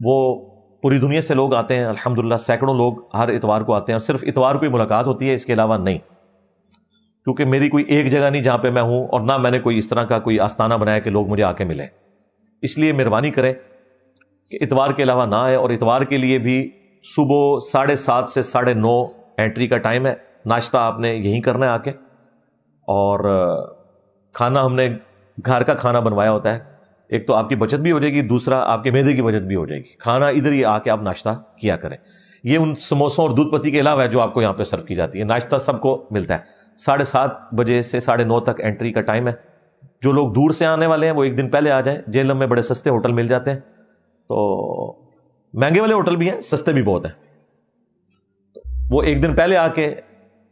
وہ پوری دنیا سے لوگ آتے ہیں الحمدللہ، سینکڑوں لوگ ہر اتوار کو آتے ہیں، اور صرف اتوار کو ہی ملاقات ہوتی ہے، اس کے علاوہ نہیں، کیونکہ میری کوئی ایک جگہ نہیں جہاں پہ میں ہوں، اور نہ میں نے کوئی اس طرح کا کوئی آستانہ بنایا کہ لوگ مجھے آ کے ملیں. اس لیے مہربانی کریں کہ اتوار کے علاوہ نہ آئے. اور اتوار کے لیے بھی صبح 7:30 سے 9:30 انٹری کا ٹائم ہے. ناشتہ آپ نے یہیں کرنا ہے آ کے، اور کھانا ہم نے گھر کا کھانا بنوایا ہوتا ہے. ایک تو آپ کی بچت بھی ہو جائے گی، دوسرا آپ کے معدے کی بچت بھی ہو جائے گی. کھانا ادھر ہی آ کے آپ ناشتہ کیا کریں. یہ ان سموسوں اور دودھ پتی کے علاوہ ہے جو آپ کو یہاں پہ سرو کی جاتی ہے. ناشتہ سب کو ملتا ہے. 7:30 بجے سے 9:30 تک انٹری کا ٹائم ہے. جو لوگ دور سے آنے والے ہیں وہ ایک دن پہلے آ جائیں. جہلم میں بڑے سستے ہوٹل مل جاتے ہیں، تو مہنگے والے ہوٹل بھی ہیں، سستے بھی بہت ہیں. وہ ایک دن پہلے آ کے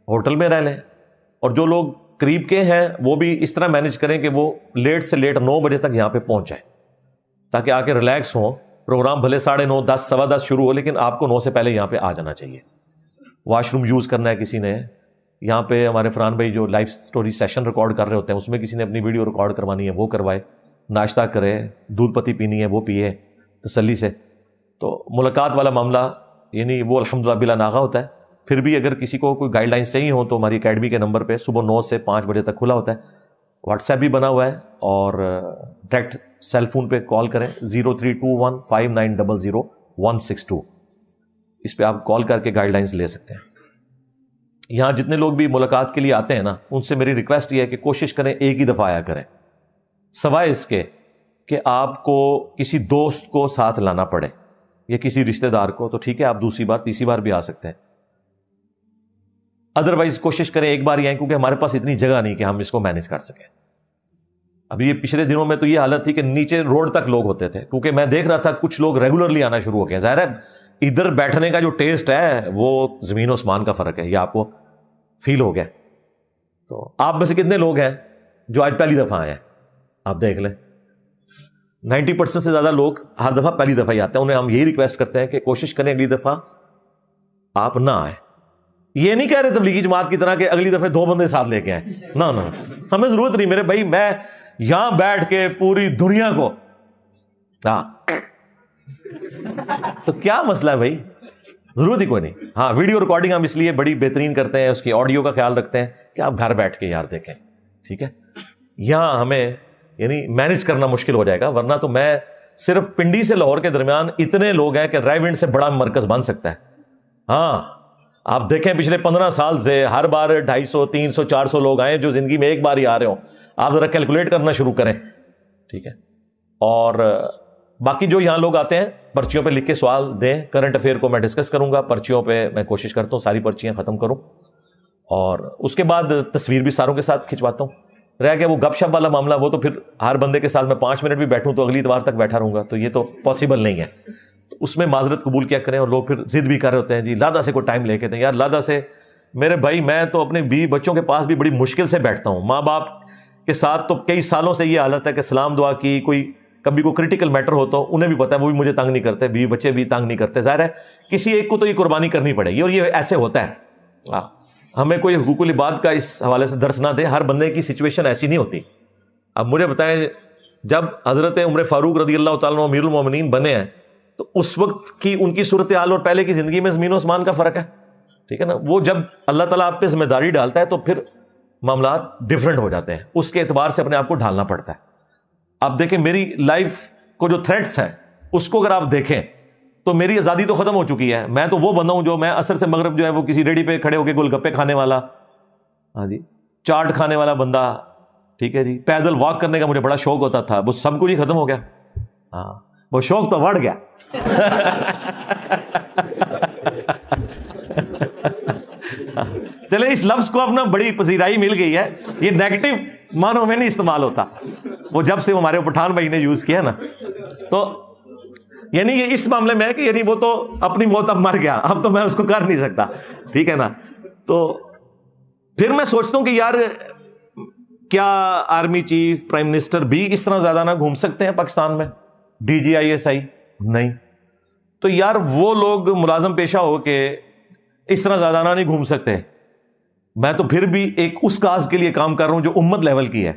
ہوٹل میں رہ لیں. اور جو لوگ قریب کے ہیں وہ بھی اس طرح مینج کریں کہ وہ لیٹ سے لیٹ 9 بجے تک یہاں پہ پہنچ جائیں، تاکہ آ کے ریلیکس ہوں. پروگرام بھلے 9:30 10 10:15 شروع ہو، لیکن آپ کو 9 سے پہلے یہاں پہ آ جانا چاہیے. واش روم یوز کرنا ہے کسی نے، یہاں پہ ہمارے فرحان بھائی جو لائف سٹوری سیشن ریکارڈ کر رہے ہوتے ہیں اس میں کسی نے اپنی ویڈیو ریکارڈ کروانی ہے وہ کروائے. ناشتہ کرے، دودھ پتی پینی ہے وہ پیے تسلی سے. تو ملاقات والا معاملہ یعنی وہ الحمدللہ بلا ناغہ ہوتا ہے. پھر بھی اگر کسی کو کوئی گائیڈ لائنس چاہیے ہوں تو ہماری اکیڈمی کے نمبر پہ صبح 9 سے 5 بجے تک کھلا ہوتا ہے. واٹس ایپ بھی بنا ہوا ہے، اور ڈائریکٹ سیل فون پہ کال کریں 032159000162. اس پہ آپ کال کر کے گائیڈ لائنس لے سکتے ہیں. یہاں جتنے لوگ بھی ملاقات کے لیے آتے ہیں نا، ان سے میری ریکویسٹ یہ ہے کہ کوشش کریں ایک ہی دفعہ آیا کریں، سوائے اس کے کہ آپ کو کسی دوست کو ساتھ لانا پڑے یا کسی رشتہ دار کو، تو ٹھیک ہے آپ دوسری بار تیسری بار بھی آ سکتے ہیں. ادروائز کوشش کریں ایک بار ہی آئیں، کیونکہ ہمارے پاس اتنی جگہ نہیں کہ ہم اس کو مینج کر سکیں. ابھی یہ پچھلے دنوں میں تو یہ حالت تھی کہ نیچے روڈ تک لوگ ہوتے تھے، کیونکہ میں دیکھ رہا تھا کچھ لوگ ریگولرلی آنا شروع ہو گئے. ظاہر ہے ادھر بیٹھنے کا جو ٹیسٹ ہے وہ زمین و آسمان کا فرق ہے، یہ آپ کو فیل ہو گیا. تو آپ میں سے کتنے لوگ ہیں جو آج پہلی دفعہ آئے ہیں؟ آپ دیکھ لیں 90% سے زیادہ لوگ ہر دفعہ پہلی دفعہ ہی آتے ہیں. انہیں ہم یہی ریکویسٹ کرتے ہیں کہ کوشش کریں اگلی دفعہ آپ نہ آئیں. یہ نہیں کہہ رہے تبلیغی جماعت کی طرح کہ اگلی دفعہ 2 بندے ساتھ لے کے آئیں، نہ ہمیں ضرورت نہیں میرے بھائی. میں یہاں بیٹھ کے پوری دنیا کو تو کیا مسئلہ ہے بھائی، ضرورت ہی کوئی نہیں. ہاں ویڈیو ریکارڈنگ ہم اس لیے بڑی بہترین کرتے ہیں، اس کی آڈیو کا خیال رکھتے ہیں کہ آپ گھر بیٹھ کے یار دیکھیں. ٹھیک ہے، یہاں ہمیں یعنی مینج کرنا مشکل ہو جائے گا، ورنہ تو میں صرف پنڈی سے لاہور کے درمیان اتنے لوگ ہیں کہ رائیونڈ سے بڑا مرکز بن سکتا ہے. ہاں آپ دیکھیں پچھلے 15 سال سے ہر بار 250 300 400 لوگ آئے جو زندگی میں ایک بار ہی آ رہے ہوں. آپ ذرا کیلکولیٹ کرنا شروع کریں. ٹھیک ہے، اور باقی جو یہاں لوگ آتے ہیں پرچیوں پہ لکھ کے سوال دیں. کرنٹ افیئر کو میں ڈسکس کروں گا پرچیوں پہ، میں کوشش کرتا ہوں ساری پرچیاں ختم کروں، اور اس کے بعد تصویر بھی ساروں کے ساتھ کھنچواتا ہوں. رہ گیا وہ گپ شپ والا معاملہ، وہ تو پھر ہر بندے کے ساتھ میں 5 منٹ بھی بیٹھوں تو اگلی اتوار تک بیٹھا رہوں گا، تو یہ تو پاسبل نہیں ہے. اس میں معذرت قبول کیا کریں. اور لوگ پھر ضد بھی کر رہے ہوتے ہیں جی لادا سے کوئی ٹائم لے کے دیں. یار لادا سے میرے بھائی میں تو اپنے بیوی بچوں کے پاس بھی بڑی مشکل سے بیٹھتا ہوں. ماں باپ کے ساتھ تو کئی سالوں سے یہ حالت ہے کہ سلام دعا کی، کوئی کبھی کوئی کرٹیکل میٹر ہو تو انہیں بھی پتا ہے، وہ بھی مجھے تنگ نہیں کرتے، بیوی بچے بھی تنگ نہیں کرتے. ظاہر ہے کسی ایک کو تو یہ قربانی کرنی پڑے گی، اور یہ ایسے ہوتا ہے. ہمیں کوئی حقوق العباد کا اس حوالے سے درس نہ دے، ہر بندے کی سچویشن ایسی نہیں ہوتی. اب مجھے بتائیں جب حضرت عمر فاروق رضی اللہ تعالیٰ عنہ امیر المومنین بنے ہیں تو اس وقت کی ان کی صورتحال اور پہلے کی زندگی میں زمین و آسمان کا فرق ہے. ٹھیک ہے نا، وہ جب اللہ تعالیٰ آپ پہ ذمہ داری ڈالتا ہے تو پھر معاملات ڈیفرنٹ ہو جاتے ہیں، اس کے اعتبار سے اپنے آپ کو ڈھالنا پڑتا ہے. آپ دیکھیں میری لائف کو جو تھریٹس ہیں اس کو اگر آپ دیکھیں تو میری آزادی تو ختم ہو چکی ہے. میں تو وہ بندہ ہوں جو میں عصر سے مغرب جو ہے وہ کسی ریڈی پہ کھڑے ہو کے گول گپے کھانے والا، ہاں جی چاٹ کھانے والا بندہ. ٹھیک ہے جی، پیدل واک کرنے کا مجھے بڑا شوق ہوتا تھا، وہ سب کچھ ہی ختم ہو گیا. ہاں وہ شوق تو بڑھ گیا. چلے اس لفظ کو اپنا بڑی پذیرائی مل گئی ہے، یہ نیگیٹو معنوں میں نہیں استعمال ہوتا. وہ جب سے ہمارے پٹھان بھائی نے یوز کیا نا، تو یعنی یہ اس معاملے میں ہے کہ یعنی وہ تو اپنی موت اب مر گیا، اب تو میں اس کو کر نہیں سکتا. ٹھیک ہے نا، تو پھر میں سوچتا ہوں کہ یار کیا آرمی چیف پرائم منسٹر بھی اس طرح زیادہ نہ گھوم سکتے ہیں پاکستان میں؟ D G I S I نہیں تو یار وہ لوگ ملازم پیشہ ہو کے اس طرح زیادہ نہ نہیں گھوم سکتے. میں تو پھر بھی ایک اس کاز کے لیے کام کر رہا ہوں جو امت لیول کی ہے.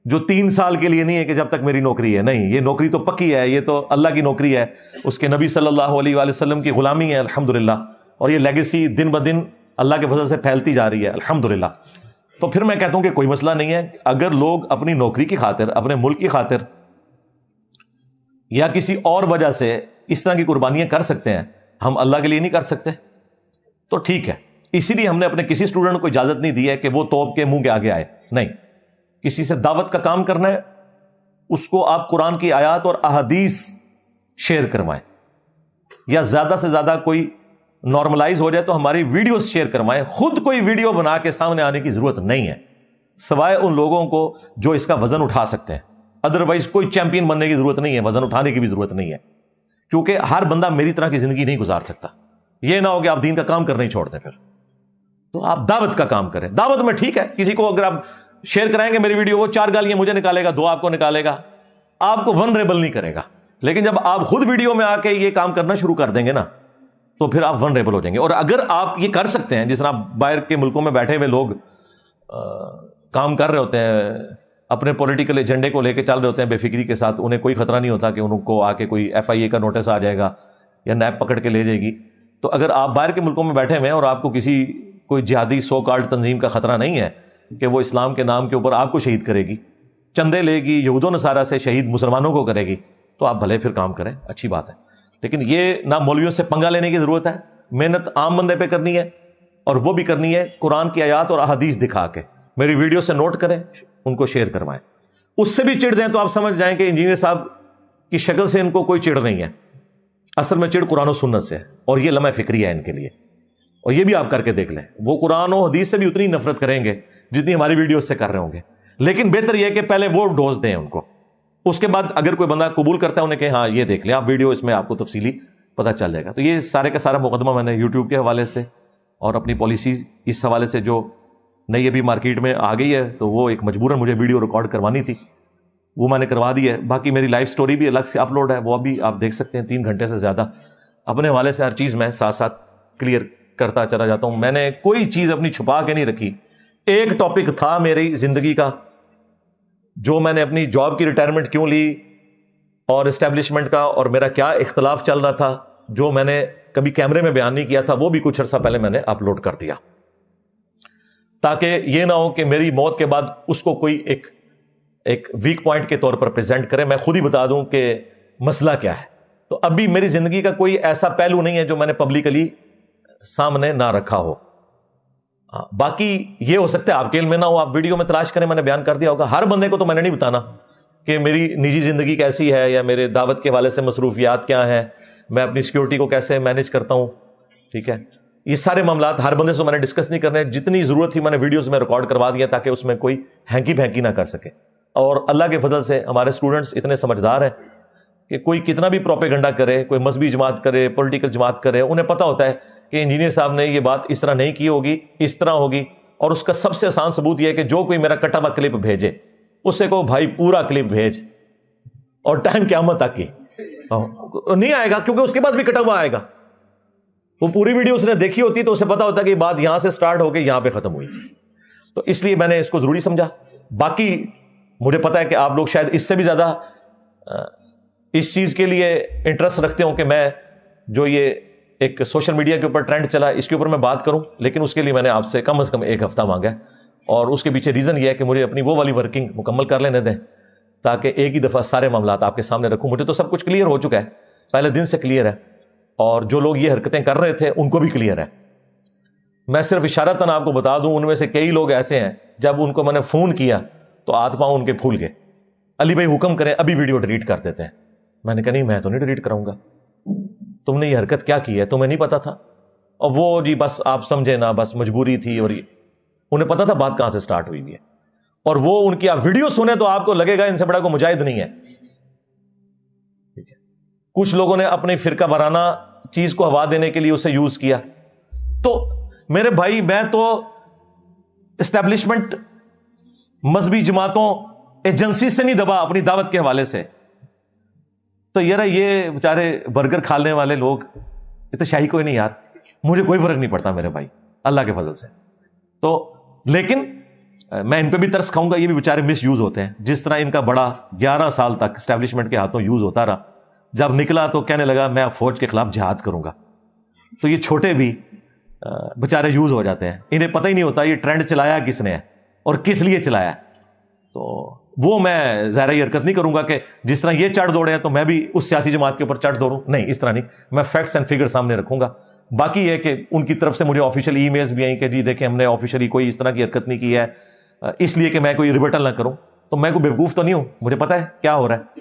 جو 3 سال کے لیے نہیں ہے کہ جب تک میری نوکری ہے، نہیں، یہ نوکری تو پکی ہے، یہ تو اللہ کی نوکری ہے، اس کے نبی صلی اللہ علیہ وآلہ وسلم کی غلامی ہے الحمدللہ، اور یہ لیگیسی دن بدن اللہ کے فضل سے پھیلتی جا رہی ہے الحمدللہ۔ تو پھر میں کہتا ہوں کہ کوئی مسئلہ نہیں ہے، اگر لوگ اپنی نوکری کی خاطر، اپنے ملک کی خاطر یا کسی اور وجہ سے اس طرح کی قربانیاں کر سکتے ہیں، ہم اللہ کے لیے نہیں کر سکتے تو ٹھیک ہے۔ اسی لیے ہم نے اپنے کسی اسٹوڈنٹ کو اجازت نہیں دی ہے کہ وہ توپ کے منہ کے آگے آئے، نہیں، کسی سے دعوت کا کام کرنا ہے اس کو آپ قرآن کی آیات اور احادیث شیئر کروائیں، یا زیادہ سے زیادہ کوئی نارملائز ہو جائے تو ہماری ویڈیوز شیئر کروائیں۔ خود کوئی ویڈیو بنا کے سامنے آنے کی ضرورت نہیں ہے، سوائے ان لوگوں کو جو اس کا وزن اٹھا سکتے ہیں، ادروائز کوئی چیمپئن بننے کی ضرورت نہیں ہے، وزن اٹھانے کی بھی ضرورت نہیں ہے، کیونکہ ہر بندہ میری طرح کی زندگی نہیں گزار سکتا۔ یہ نہ ہو کہ آپ دین کا کام کرنا ہی چھوڑ دیں، پھر تو آپ دعوت کا کام کریں۔ دعوت میں ٹھیک ہے، کسی کو اگر آپ شیئر کرائیں گے میری ویڈیو، وہ 4 گالیاں مجھے نکالے گا، 2 آپ کو نکالے گا، آپ کو ونریبل نہیں کرے گا۔ لیکن جب آپ خود ویڈیو میں آ کے یہ کام کرنا شروع کر دیں گے نا تو پھر آپ ونریبل ہو جائیں گے۔ اور اگر آپ یہ کر سکتے ہیں، جس طرح باہر کے ملکوں میں بیٹھے ہوئے لوگ کام کر رہے ہوتے ہیں، اپنے پولیٹیکل ایجنڈے کو لے کے چل رہے ہوتے ہیں بے فکری کے ساتھ، انہیں کوئی خطرہ نہیں ہوتا کہ ان کو آ کے کوئی FIA کا نوٹس آ جائے گا یا نیب پکڑ کے لے جائے گی۔ تو اگر آپ باہر کے ملکوں میں بیٹھے ہوئے ہیں اور آپ کو کسی کوئی جہادی سو کالڈ تنظیم کا خطرہ نہیں ہے کہ وہ اسلام کے نام کے اوپر آپ کو شہید کرے گی، چندے لے گی، یہود و نصارہ سے شہید مسلمانوں کو کرے گی، تو آپ بھلے پھر کام کریں، اچھی بات ہے۔ لیکن یہ نہ مولویوں سے پنگا لینے کی ضرورت ہے، محنت عام بندے پہ کرنی ہے، اور وہ بھی کرنی ہے قرآن کی آیات اور احادیث دکھا کے۔ میری ویڈیو سے نوٹ کریں، ان کو شیئر کروائیں، اس سے بھی چڑ دیں تو آپ سمجھ جائیں کہ انجینئر صاحب کی شکل سے ان کو کوئی چڑ نہیں ہے، اصل میں چڑ قرآن و سنت سے ہے، اور یہ لمحہ فکری ہے ان کے لیے۔ اور یہ بھی آپ کر کے دیکھ لیں، وہ قرآن و حدیث سے بھی اتنی نفرت کریں گے جتنی ہماری ویڈیوز سے کر رہے ہوں گے۔ لیکن بہتر یہ ہے کہ پہلے وہ ڈوز دیں ان کو، اس کے بعد اگر کوئی بندہ قبول کرتا ہے انہیں کہ ہاں یہ دیکھ لیں آپ ویڈیو، اس میں آپ کو تفصیلی پتہ چل جائے گا۔ تو یہ سارے کا سارا مقدمہ میں نے یوٹیوب کے حوالے سے اور اپنی پالیسی اس حوالے سے جو نئی ابھی مارکیٹ میں آ گئی ہے، تو وہ ایک مجبوراً مجھے ویڈیو ریکارڈ کروانی تھی، وہ میں نے کروا دی ہے۔ باقی میری لائف سٹوری بھی الگ سے اپلوڈ ہے، وہ ابھی آپ دیکھ سکتے ہیں، 3 گھنٹے سے زیادہ اپنے حوالے سے ہر چیز میں ساتھ ساتھ کلیئر کرتا چلا جاتا ہوں۔ میں نے کوئی چیز اپنی چھپا کے نہیں رکھی۔ ایک ٹاپک تھا میری زندگی کا جو میں نے اپنی جاب کی ریٹائرمنٹ کیوں لی اور اسٹیبلشمنٹ کا اور میرا کیا اختلاف چل رہا تھا، جو میں نے کبھی کیمرے میں بیان نہیں کیا تھا، وہ بھی کچھ عرصہ پہلے میں نے اپلوڈ کر دیا، تاکہ یہ نہ ہو کہ میری موت کے بعد اس کو کوئی ایک ویک پوائنٹ کے طور پر پریزنٹ کرے، میں خود ہی بتا دوں کہ مسئلہ کیا ہے۔ تو ابھی میری زندگی کا کوئی ایسا پہلو نہیں ہے جو میں نے پبلکلی سامنے نہ رکھا ہو۔ باقی یہ ہو سکتا ہے آپ کے علم میں نہ ہو، آپ ویڈیو میں تلاش کریں، میں نے بیان کر دیا ہوگا۔ ہر بندے کو تو میں نے نہیں بتانا کہ میری نجی زندگی کیسی ہے یا میرے دعوت کے حوالے سے مصروفیات کیا ہیں، میں اپنی سیکیورٹی کو کیسے مینیج کرتا ہوں، ٹھیک ہے، یہ سارے معاملات ہر بندے سے میں نے ڈسکس نہیں کرنے۔ جتنی ضرورت تھی میں نے ویڈیوز میں ریکارڈ کروا دیا تاکہ اس میں کوئی ہینکی پھینکی نہ کر سکے۔ اور اللہ کے فضل سے ہمارے اسٹوڈنٹس اتنے سمجھدار ہیں کہ کوئی کتنا بھی پروپیگنڈا کرے، کوئی مذہبی جماعت کرے، پولیٹیکل جماعت کرے، انہیں پتہ ہوتا ہے کہ انجینئر صاحب نے یہ بات اس طرح نہیں کی ہوگی، اس طرح ہوگی۔ اور اس کا سب سے آسان ثبوت یہ ہے کہ جو کوئی میرا کٹا ہوا کلپ بھیجے اس سے کہو بھائی پورا کلپ بھیج، اور ٹائم قیامت تک کی نہیں آئے گا، کیونکہ اس کے پاس بھی کٹا ہوا آئے گا۔ وہ پوری ویڈیو اس نے دیکھی ہوتی تو اسے پتا ہوتا کہ یہ بات یہاں سے سٹارٹ ہو کے یہاں پہ ختم ہوئی تھی۔ تو اس لیے میں نے اس کو ضروری سمجھا۔ باقی مجھے پتا ہے کہ آپ لوگ شاید اس سے بھی زیادہ اس چیز کے لیے انٹرسٹ رکھتے ہوں کہ میں جو یہ ایک سوشل میڈیا کے اوپر ٹرینڈ چلا اس کے اوپر میں بات کروں، لیکن اس کے لیے میں نے آپ سے کم از کم 1 ہفتہ مانگا ہے، اور اس کے پیچھے ریزن یہ ہے کہ مجھے اپنی وہ والی ورکنگ مکمل کر لینے دیں تاکہ ایک ہی دفعہ سارے معاملات آپ کے سامنے رکھوں۔ مجھے تو سب کچھ کلیئر ہو چکا ہے، پہلے دن سے کلیئر ہے، اور جو لوگ یہ حرکتیں کر رہے تھے ان کو بھی کلیئر ہے۔ میں صرف اشارتاً آپ کو بتا دوں، ان میں سے کئی لوگ ایسے ہیں جب ان کو میں نے فون کیا تو ہاتھ پاؤں ان کے پھول گئے، علی بھائی حکم کریں ابھی ویڈیو ڈیلیٹ کر دیتے ہیں۔ میں نے کہا نہیں، میں تو نہیں ڈیلیٹ کراؤں گا، تم نے یہ حرکت کیا کی ہے، تمہیں نہیں پتا تھا؟ اور وہ جی بس آپ سمجھے نا، بس مجبوری تھی، اور انہیں پتا تھا بات کہاں سے سٹارٹ ہوئی ہے، اور وہ ان کی آپ ویڈیو سنیں تو آپ کو لگے گا ان سے بڑا کوئی مجاہد نہیں ہے۔ ٹھیک ہے، کچھ لوگوں نے اپنی فرقہ وارانہ چیز کو ہوا دینے کے لیے اسے یوز کیا۔ تو میرے بھائی، میں تو اسٹیبلشمنٹ، مذہبی جماعتوں، ایجنسی سے نہیں دبا اپنی دعوت کے حوالے سے۔ تو یار یہ بیچارے برگر کھانے والے لوگ، یہ تو شاہی کوئی نہیں یار، مجھے کوئی فرق نہیں پڑتا میرے بھائی، اللہ کے فضل سے۔ تو لیکن میں ان پہ بھی ترس کھاؤں گا، یہ بھی بیچارے مس یوز ہوتے ہیں. جس طرح ان کا بڑا 11 سال تک اسٹیبلشمنٹ کے ہاتھوں یوز ہوتا رہا، جب نکلا تو کہنے لگا میں فوج کے خلاف جہاد کروں گا. تو یہ چھوٹے بھی بیچارے یوز ہو جاتے ہیں، انہیں پتہ ہی نہیں ہوتا یہ ٹرینڈ چلایا کس نے ہے اور کس لیے چلایا. تو وہ میں ظاہر یہ حرکت نہیں کروں گا کہ جس طرح یہ چڑھ دوڑے ہیں تو میں بھی اس سیاسی جماعت کے اوپر چڑھ دوڑوں. نہیں، اس طرح نہیں، میں فیکٹس اینڈ فگر سامنے رکھوں گا. باقی یہ کہ ان کی طرف سے مجھے آفیشیل ای میلز بھی آئیں کہ جی دیکھیں ہم نے آفیشیلی کوئی اس طرح کی حرکت نہیں کی ہے، اس لیے کہ میں کوئی ریبٹل نہ کروں. تو میں کوئی بیوقوف تو نہیں ہوں، مجھے پتہ ہے کیا ہو رہا ہے.